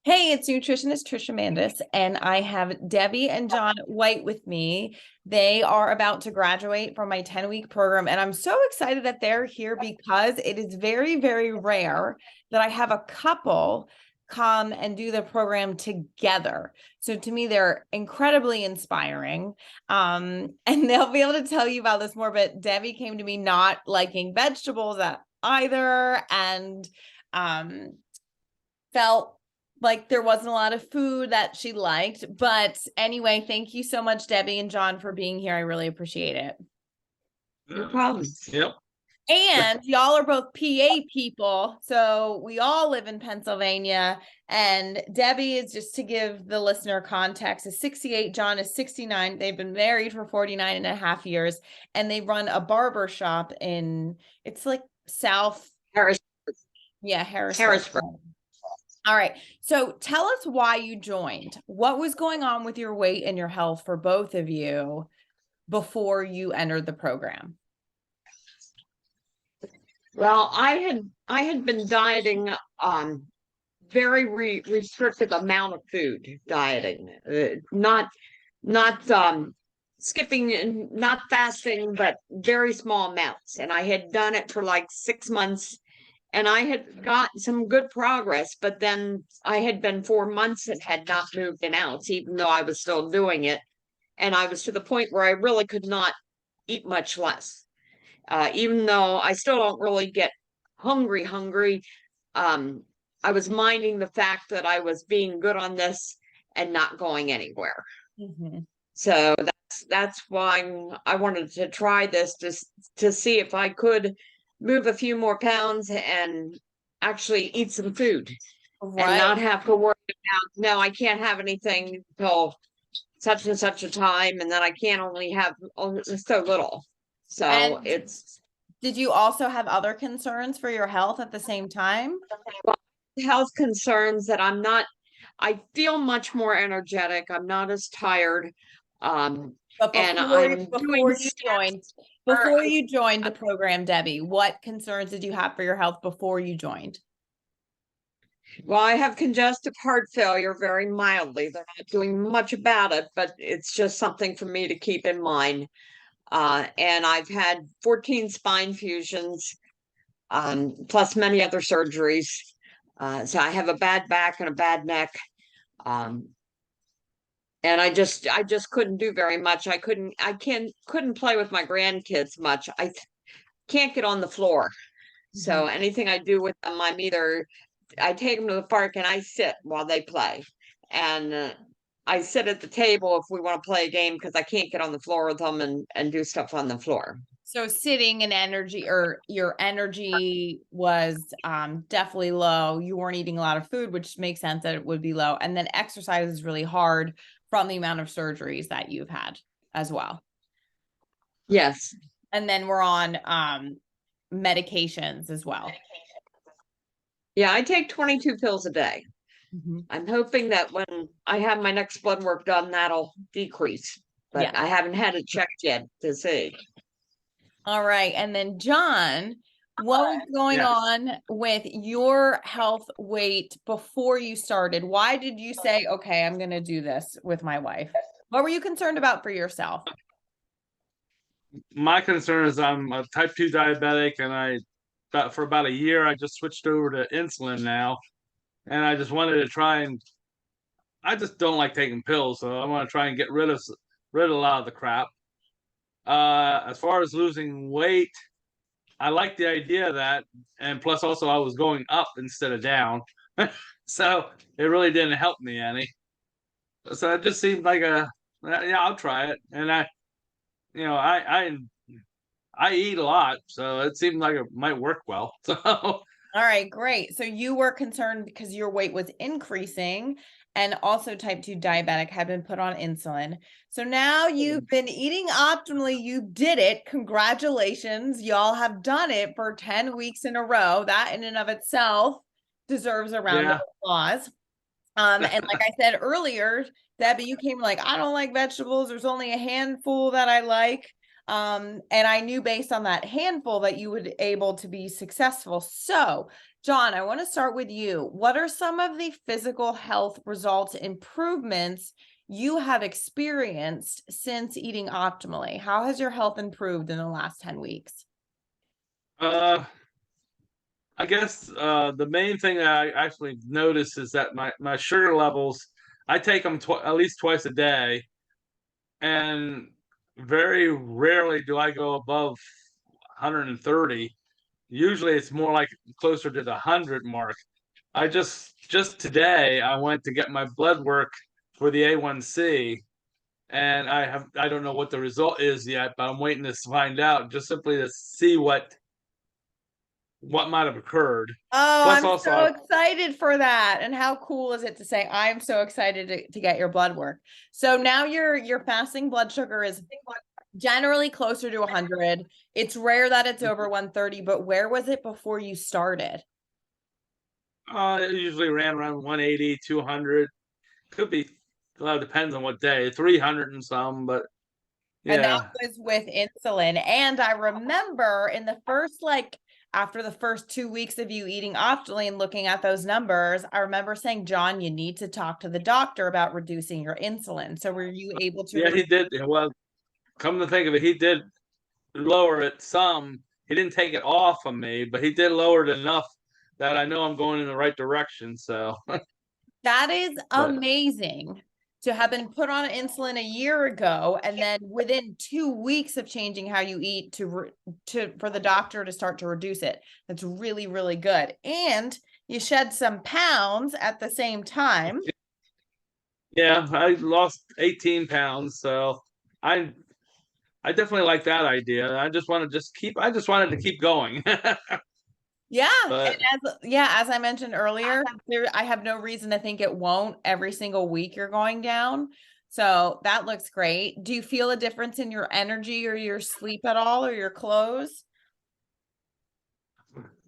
Hey, it's Nutritionist Trisha Mandes, and I have Debbie and John White with me. They are about to graduate from my 10-week program, and I'm so excited that they're here because it is very, very rare that I have a couple come and do the program together. So to me, they're incredibly inspiring. And they'll be able to tell you about this more, but Debbie came to me not liking vegetables either, and felt like there wasn't a lot of food that she liked. But anyway, thank you so much, Debbie and John, for being here. I really appreciate it. No problem. Yep. And y'all are both PA people, so we all live in Pennsylvania. And Debbie is, just to give the listener context, is 68. John is 69. They've been married for 49 and a half years, and they run a barber shop it's like South. Harrisburg. Yeah, Harrisburg. All right. So tell us why you joined. What was going on with your weight and your health for both of you before you entered the program? Well, I had been dieting very restricted amount of food dieting, not skipping and not fasting, but very small amounts. And I had done it for like 6 months. And I had gotten some good progress, but then I had been 4 months and had not moved an ounce, even though I was still doing it. And I was to the point where I really could not eat much less. Even though I still don't really get hungry. I was minding the fact that I was being good on this and not going anywhere. Mm-hmm. So that's why I wanted to try this to see if I could move a few more pounds and actually eat some food. Right. And not have to worry about, no, I can't have anything until such and such a time, and then I can't only have so little. So And did you also have other concerns for your health at the same time? Health concerns that I feel much more energetic. I'm not as tired. But And before you joined the program, Debbie, what concerns did you have for your health before you joined? Well, I have congestive heart failure very mildly. They're not doing much about it, but it's just something for me to keep in mind. And I've had 14 spine fusions, plus many other surgeries. So I have a bad back and a bad neck. And I just couldn't do very much. I couldn't play with my grandkids much. I can't get on the floor. So anything I do with them, I take them to the park and I sit while they play. And I sit at the table if we want to play a game because I can't get on the floor with them and do stuff on the floor. So sitting and your energy was definitely low. You weren't eating a lot of food, which makes sense that it would be low. And then exercise is really hard from the amount of surgeries that you've had as well. Yes. And then we're on medications as well. Yeah, I take 22 pills a day. I'm hoping that when I have my next blood work done, that'll decrease. But I haven't had it checked yet to see. All right. And then John, what was going on with your health weight before you started? Why did you say, okay, I'm going to do this with my wife? What were you concerned about for yourself? My concern is I'm a type 2 diabetic, and for about a year, I just switched over to insulin now. And I just wanted to I just don't like taking pills, so I want to try and get rid of a lot of the crap. As far as losing weight, I like the idea of that, and plus also I was going up instead of down, so it really didn't help me any. So it just seemed like I'll try it, and I eat a lot, so it seemed like it might work well. So all right, great. So you were concerned because your weight was increasing, and also type 2 diabetic had been put on insulin. So now you've been eating optimally. You did it. Congratulations. Y'all have done it for 10 weeks in a row. That in and of itself deserves a round of applause. And like I said earlier, Debbie, you came like, I don't like vegetables. There's only a handful that I like. And I knew based on that handful that you would able to be successful. So, John, I want to start with you. What are some of the physical health results improvements you have experienced since eating optimally? How has your health improved in the last 10 weeks? I guess the main thing that I actually notice is that my sugar levels, I take them at least twice a day, and very rarely do I go above 130. Usually it's more like closer to the 100 mark. I just today I went to get my blood work for the A1c, and I don't know what the result is yet, but I'm waiting to find out, just simply to see what might have occurred. Oh, Plus, I'm also, so excited for that. And how cool is it to say, I'm so excited to get your blood work. So now your fasting blood sugar is generally closer to 100. It's rare that it's over 130, but where was it before you started? it usually ran around 180, 200. Could be, well, it depends on what day, 300 and some, but And that yeah. was with insulin. And I remember in the first, like, after the first 2 weeks of you eating optimally and looking at those numbers, I remember saying, John, you need to talk to the doctor about reducing your insulin. So were you able to? Yeah, he did. Well, come to think of it, he did lower it some. He didn't take it off of me, but he did lower it enough that I know I'm going in the right direction. So, That is but amazing to have been put on insulin a year ago, and then within 2 weeks of changing how you eat for the doctor to start to reduce it. That's really, really good. And you shed some pounds at the same time. yeah, I lost 18 pounds. So I I definitely like that idea. I just wanted to keep going. Yeah. But As I mentioned earlier, I have no reason to think it won't every single week you're going down. So that looks great. Do you feel a difference in your energy or your sleep at all, or your clothes?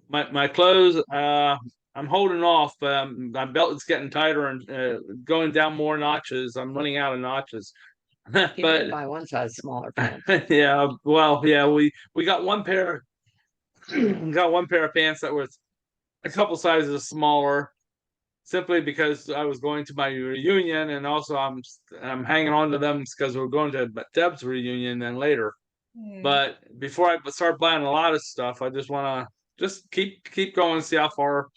my clothes, I'm holding off, but my belt is getting tighter and going down more notches. I'm running out of notches. You But did buy one size smaller pants. yeah, well, yeah, we got one pair got one pair of pants that was a couple sizes smaller, simply because I was going to my reunion, and also I'm hanging on to them because we're going to Deb's reunion then later. Hmm. But before I start buying a lot of stuff, I just want to just keep going, see how far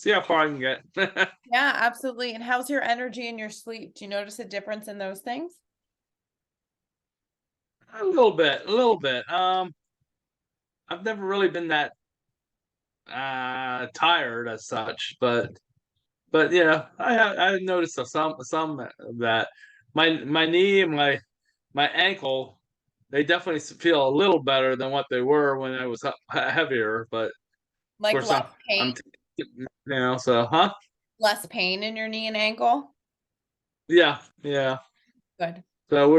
I can get. Yeah, absolutely. And how's your energy and your sleep? Do you notice a difference in those things? A little bit, a little bit. I've never really been that tired as such, but yeah, I noticed some of that. My knee and my ankle, they definitely feel a little better than what they were when I was heavier. But of Like course, less pain, so huh? less pain in your knee and ankle? Yeah, yeah. Good. So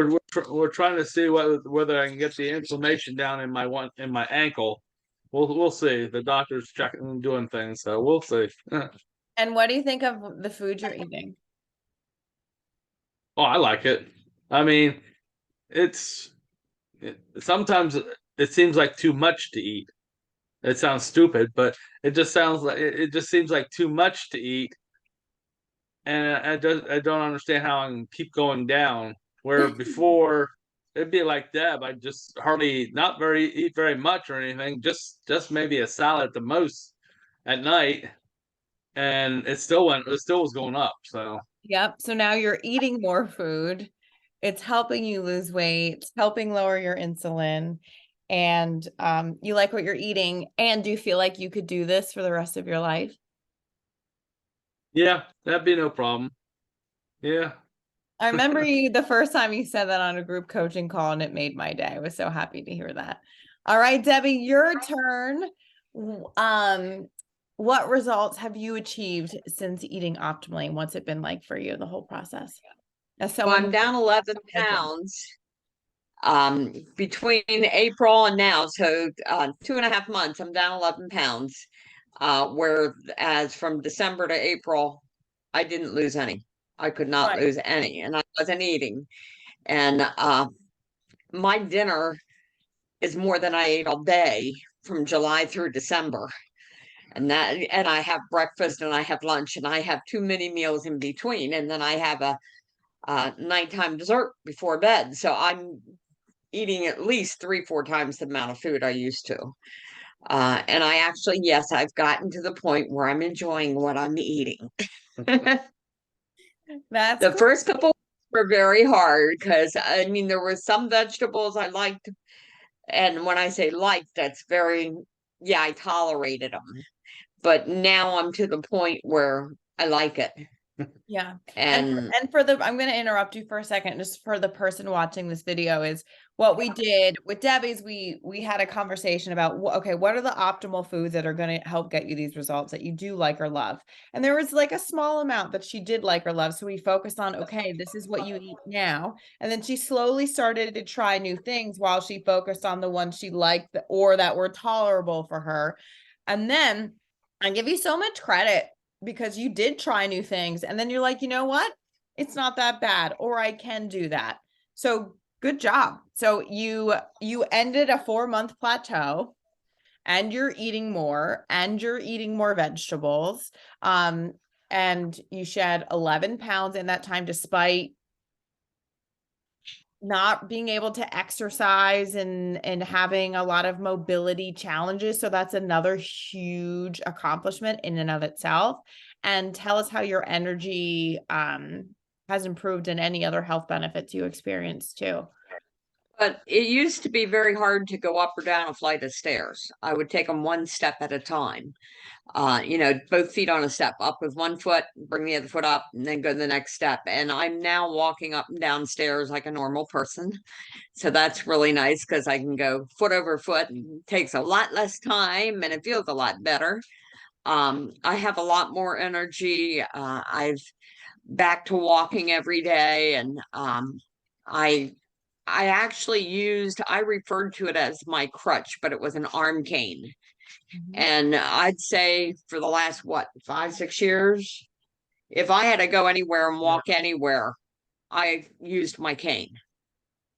we're trying to see whether I can get the inflammation down in my ankle. We'll see. The doctor's checking and doing things, so we'll see. And what do you think of the food you're eating? Oh, I like it. I mean, it's sometimes it seems like too much to eat. It sounds stupid, but it just seems like too much to eat, and I don't understand how I can keep going down. Where before it'd be like Deb, I just hardly not very eat very much or anything, just maybe a salad at the most at night, and it still was going up. So Yep. So now you're eating more food. It's helping you lose weight, it's helping lower your insulin, and you like what you're eating. And do you feel like you could do this for the rest of your life? yeah, that'd be no problem. Yeah. I remember you the first time you said that on a group coaching call, and it made my day. I was so happy to hear that. All right, Debbie, your turn. What results have you achieved since eating optimally? And what's it been like for you, the whole process? As Well, I'm someone down 11 pounds between April and now. So 2.5 months, I'm down 11 pounds. Whereas from December to April, I didn't lose any. I could not right. lose any, and I wasn't eating. And my dinner is more than I ate all day from July through December. And I have breakfast and I have lunch and I have too many meals in between. And then I have a nighttime dessert before bed. So I'm eating at least 3-4 times the amount of food I used to. And I actually, yes, I've gotten to the point where I'm enjoying what I'm eating. That's The cool. first couple were very hard because I mean, there were some vegetables I liked. And when I say liked, that's very, yeah, I tolerated them. But now I'm to the point where I like it. Yeah. And And for the, I'm going to interrupt you for a second, just for the person watching this video, is what we did with Debbie's, we had a conversation about, okay, what are the optimal foods that are going to help get you these results that you do like or love? And there was like a small amount that she did like or love. So we focused on, okay, this is what you eat now. And then she slowly started to try new things while she focused on the ones she liked or that were tolerable for her. And then I give you so much credit because you did try new things. And then you're like, you know what? It's not that bad, or I can do that. So good job. So you ended a 4-month plateau and you're eating more vegetables. And you shed 11 pounds in that time, despite not being able to exercise and having a lot of mobility challenges. So that's another huge accomplishment in and of itself. And tell us how your energy has improved and any other health benefits you experienced too. but it used to be very hard to go up or down a flight of stairs. I would take them one step at a time. Both feet on a step, up with one foot, bring the other foot up, and then go to the next step. And I'm now walking up and down stairs like a normal person. So that's really nice because I can go foot over foot and it takes a lot less time and it feels a lot better. I have a lot more energy. I've back to walking every day, and I I referred to it as my crutch, but it was an arm cane. And I'd say for the last, what, 5-6 years, if I had to go anywhere and walk anywhere, I used my cane.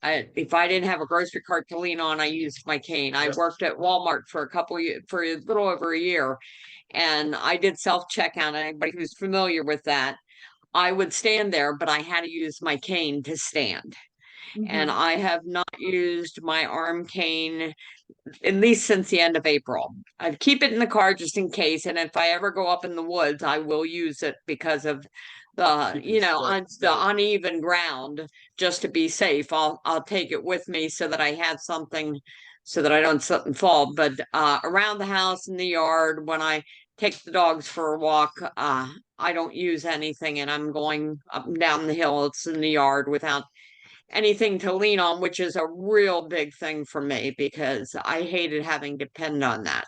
If I didn't have a grocery cart to lean on, I used my cane. I worked at Walmart for for a little over a year, and I did self-checkout. Anybody who's familiar with that, I would stand there, but I had to use my cane to stand. And I have not used my arm cane at least since the end of April. I keep it in the car just in case, and if I ever go up in the woods, I will use it because of on the uneven ground. Just to be safe, I'll take it with me so that I have something, so that I don't slip and fall. But around the house, in the yard, when I take the dogs for a walk, I don't use anything, and I'm going up and down the hill. It's in the yard without anything to lean on, which is a real big thing for me because I hated having to depend on that.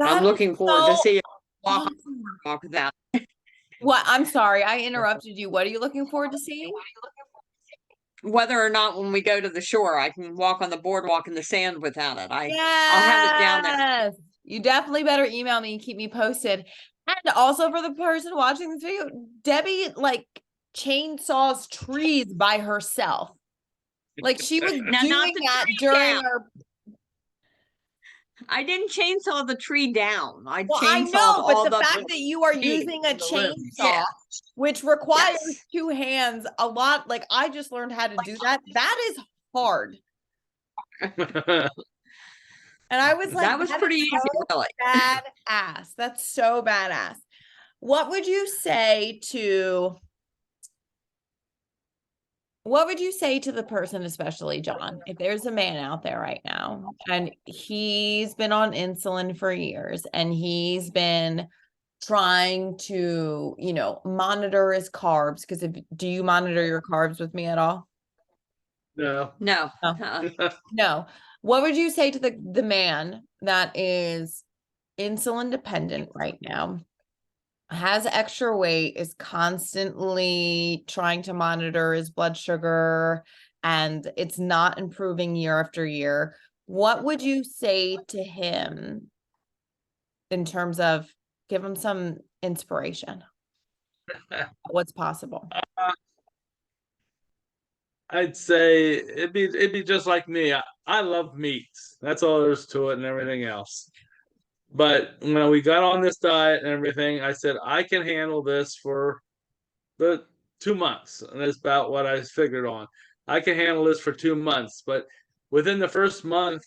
I'm looking forward to see walk that. What? I'm sorry, I interrupted you. What are you looking forward to seeing? Whether or not when we go to the shore, I can walk on the boardwalk in the sand without it. I'll have it down there. Yes. You definitely better email me and keep me posted. And also for the person watching this video, Debbie like chainsaws trees by herself. Like she was Now, not doing the that tree during down. our. I didn't chainsaw the tree down. I Well, I chainsawed know, but all the the fact that you are trees. using a chainsaw, Yeah. which requires Yes. 2 hands a lot, like I just learned how to do that. That is hard. And I was like, That was pretty easy, really. badass. That's so badass. What would you say to the person, especially John, if there's a man out there right now and he's been on insulin for years and he's been trying to, monitor his carbs? Because do you monitor your carbs with me at all? No. No. No. What would you say to the man that is insulin dependent right now, has extra weight, is constantly trying to monitor his blood sugar, and it's not improving year after year? What would you say to him in terms of give him some inspiration? What's possible? I'd say it'd be just like me. I love meats. That's all there is to it and everything else. But when we got on this diet and everything, I said I can handle this for the 2 months. And that's about what I figured on. I can handle this for 2 months. But within the first month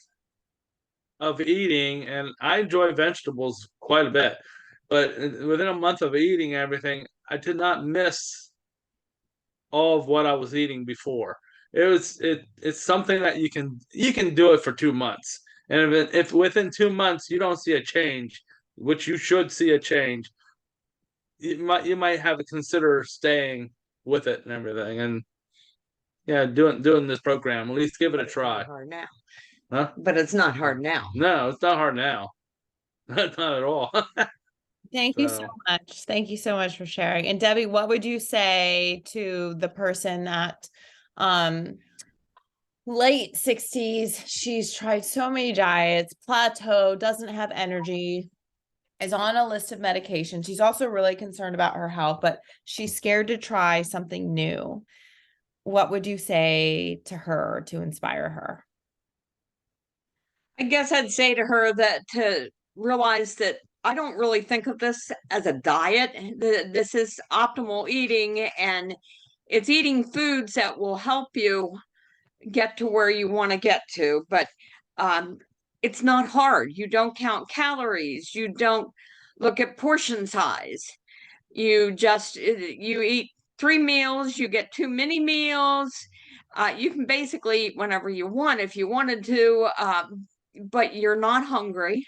of eating, and I enjoy vegetables quite a bit, but within a month of eating everything, I did not miss all of what I was eating before. It's something that you can do it for 2 months, and if within 2 months you don't see a change, which you should see a change, you might have to consider staying with it and everything, and yeah, doing this program. At least give it a try. Hard now, Huh? but it's not hard now. No, it's not hard now. Not at all. Thank you so So, much. Thank you so much for sharing. And Debbie, what would you say to the person that late 60s, she's tried so many diets, plateau, doesn't have energy, is on a list of medications. She's also really concerned about her health, but she's scared to try something new. What would you say to her to inspire her? I guess I'd say to her that to realize that I don't really think of this as a diet. This is optimal eating, and it's eating foods that will help you get to where you want to get to. But it's not hard. You don't count calories. You don't look at portion size. You eat 3 meals. You get 2 mini meals. You can basically eat whenever you want if you wanted to. But you're not hungry.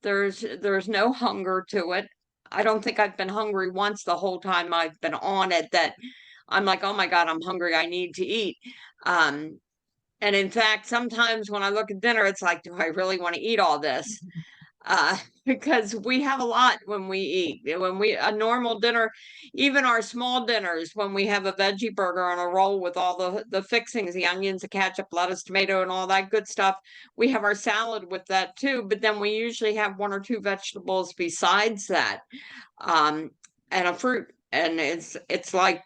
There's no hunger to it. I don't think I've been hungry once the whole time I've been on it that I'm like, oh my God, I'm hungry. I need to eat. And in fact, sometimes when I look at dinner, it's like, do I really want to eat all this? Because we have a lot when we eat. A normal dinner, even our small dinners, when we have a veggie burger on a roll with all the fixings, the onions, the ketchup, lettuce, tomato, and all that good stuff, we have our salad with that too. But then we usually have 1 or 2 vegetables besides that, and a fruit. And it's like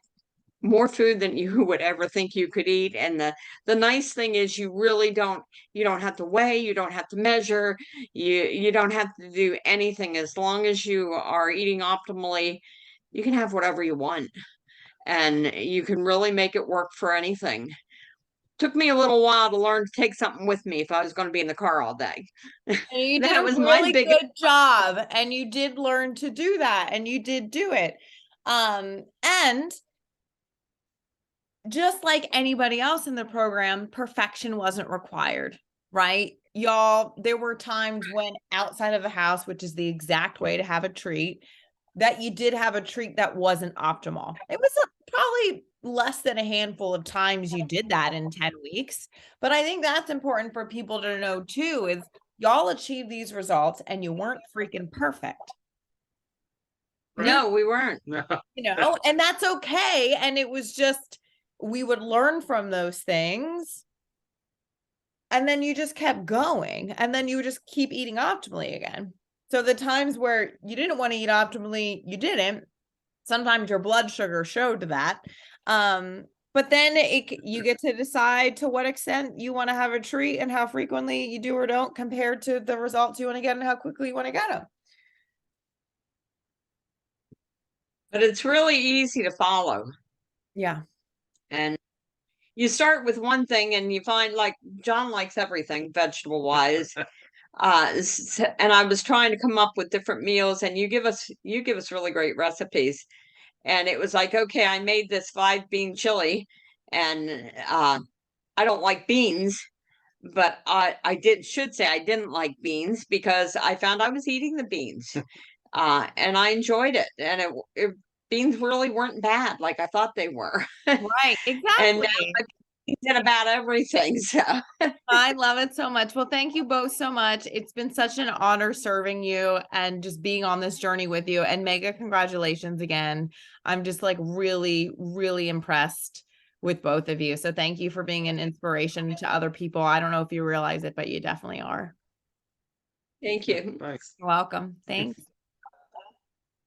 more food than you would ever think you could eat. And the nice thing is you don't have to weigh, you don't have to measure, you don't have to do anything. As long as you are eating optimally, you can have whatever you want, and you can really make it work for anything. Took me a little while to learn to take something with me if I was going to be in the car all day. And you did That a was my really biggest good job, and you did learn to do that, and you did do it. And just like anybody else in the program, perfection wasn't required, right? Y'all, there were times when outside of the house, which is the exact way to have a treat, that you did have a treat that wasn't optimal. It was probably less than a handful of times you did that in 10 weeks. But I think that's important for people to know too, is y'all achieved these results and you weren't freaking perfect. No, we weren't. no. And that's okay. And it was just, we would learn from those things, and then you just kept going, and then you would just keep eating optimally again. So the times where you didn't want to eat optimally, you didn't. Sometimes your blood sugar showed that. But then you get to decide to what extent you want to have a treat and how frequently you do or don't, compared to the results you want to get and how quickly you want to get them. But it's really easy to follow. Yeah. And you start with one thing and you find, like, John likes everything vegetable wise. And I was trying to come up with different meals, and you give us really great recipes. And it was like, okay, I made this 5-bean chili, and I don't like beans, but I should say I didn't like beans because I found I was eating the beans. And I enjoyed it. And beans really weren't bad like I thought they were. Right, And exactly. now I did about everything. So I love it so much. Well, thank you both so much. It's been such an honor serving you and just being on this journey with you. And mega congratulations again. I'm just like really, really impressed with both of you. So thank you for being an inspiration to other people. I don't know if you realize it, but you definitely are. thank you. Thanks. You're welcome. Thanks.